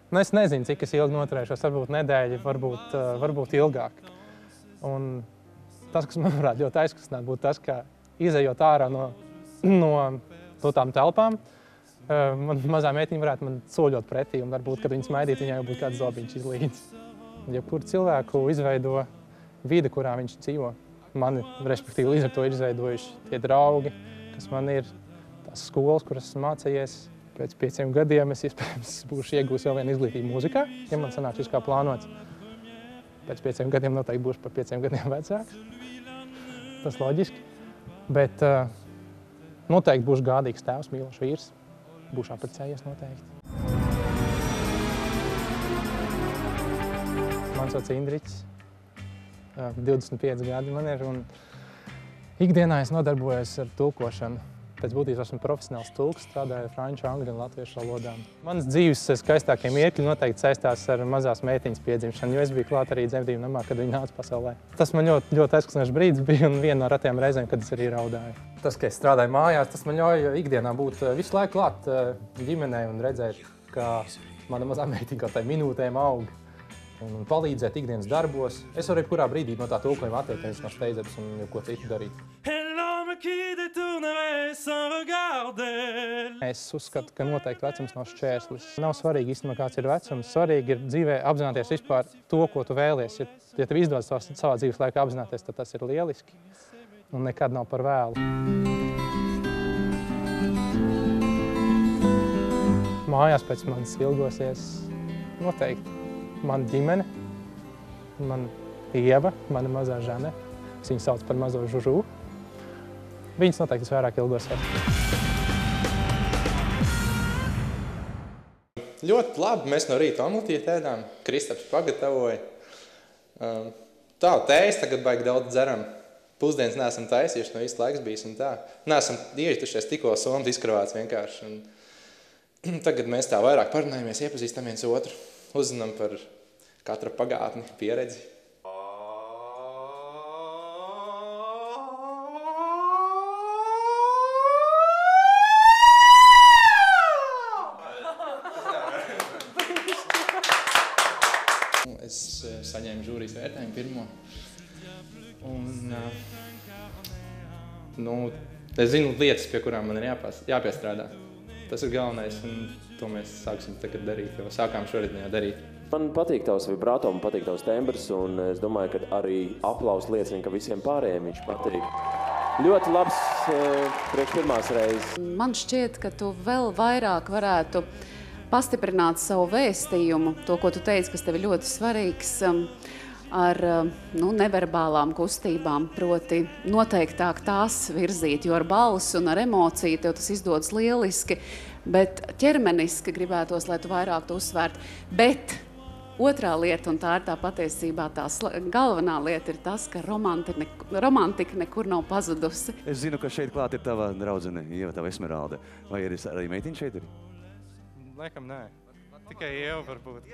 Nu, es nezinu, cik es ilgi noturēšos, varbūt nedēļu, varbūt ilgāk. Un tas, kas manuprāt ļoti aizkustinātu, būtu tas, ka izejot ārā no tām telpām, man mazā meitiņa varētu man soļot pretī, un varbūt, kad viņas maidīt, viņai būtu kāds zobiņš izlīdz. Jebkuru cilvēku izveido vide, kurā viņš dzīvo. Mani, respektīvi, līdz ar to ir izveidojuši tie draugi, kas man ir, tās skolas, kuras esmu mācījies. Pēc 5 gadiem es iespējams būšu iegūs vēl vienu izglītību mūzikā, ja man sanāks viss kā plānots. Pēc 5 gadiem noteikti būšu par 5 gadiem vecāks. Tas loģiski. Bet noteikti būšu gādīgs tēvs, mīlošs vīrs. Būšu apprecējies noteikti. Man sauc Indriķis. 25 gadi man ir, un ikdienā es nodarbojos ar tulkošanu. Pēc būtības esmu profesionāls tulks, strādāju franču, angļu un latviešu valodām. Manas dzīves skaistākie mirkļi noteikti saistās ar mazās meitiņas piedzimšanu, jo es biju klāt arī dzemdību namā, kad viņa nāca pasaulē. Tas man ļoti aizkustinošs brīdis bija un viena no retajām reizēm, kad es arī raudāju. Tas, ka es strādāju mājās, tas man ļauj ikdienā būt visu laiku klāt ģimenei un redzēt, kā mana mazā meitiņa kaut tādiem minūtēm aug un palīdzēt ikdienas darbos. Es varu jebkurā brīdī no tā tulkojuma atteikties no steidzības un ko citu darīt. Es uzskatu, ka noteikti vecums nav šķērslis. Nav svarīgi īstenībā, kāds ir vecums. Svarīgi ir dzīvē apzināties vispār to, ko tu vēlies. Ja tev izdodas savā dzīves laikā apzināties, tad tas ir lieliski un nekad nav par vēlu. Mājās pēc manis ilgosies noteikti mana ģimene, mana Ieva, mana mazā Žane. Es viņu sauc par mazo Žužu. Viņas noteikti visvairāk ilgosies. Ļoti labi. Mēs no rīta omletīti ēdām. Kristaps pagatavoja. Tā, tējas tagad baigi daudz dzeram. Pusdienas neesam taisījuši, no īsti laiks bijis un tā. Neesam iejutušies tikko somas izkravāts vienkārši. Un tagad mēs tā vairāk parunājamies, iepazīstam viens otru. Uzzinām par katra pagātni, pieredzi. Es saņēmu žūrijas vērtējumu pirmo. Un, es zinu lietas, pie kurām man ir jāpiestrādā. Tas ir galvenais, un to mēs sāksim tagad darīt, jo sākām šorīt jau darīt. Man patīk tavs vibrato, man patīk tavs tembrs, un es domāju, ka arī aplausi liecina, ka visiem pārējiem viņš patīk. Ļoti labs priekš pirmās reizes. Man šķiet, ka tu vēl vairāk varētu pastiprināt savu vēstījumu, to, ko tu teici, kas tev ir ļoti svarīgs, ar neverbālām kustībām, proti noteiktāk tās virzīt, jo ar balsi un ar emociju tev tas izdodas lieliski, bet ķermeniski gribētos, lai tu vairāk to uzsvērtu. Bet otrā lieta, un tā ir tā patiesībā tās galvenā lieta, ir tas, ka romantika nekur nav pazudusi. Es zinu, ka šeit klāt ir tava draudzene, Ieva, tava Esmeralda. Vai ir arī meitiņa šeit ir? Laikam nē. Tikai Ieva varbūt.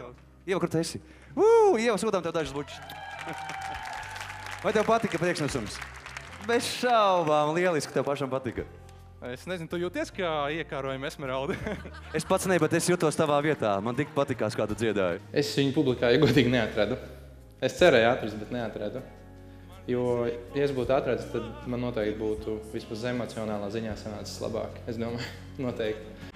Ieva, kur tu esi? Ieva, sūtām tev dažas bučas. Vai tev patika priekšnesums? Bez šaubām, lieliski tev pašam patika. Es nezinu, tu jūties kā iekārojama Esmeralda? Es pats ne, bet es jūtos tavā vietā. Man tik patikās, kā tu dziedāji. Es viņu publikā, ja godīgi, neatradu. Es cerēju atrast, bet neatradu. Jo, ja es būtu atradis, tad man noteikti būtu vismaz emocionālā ziņā sanācis labāk. Es domāju, noteikti.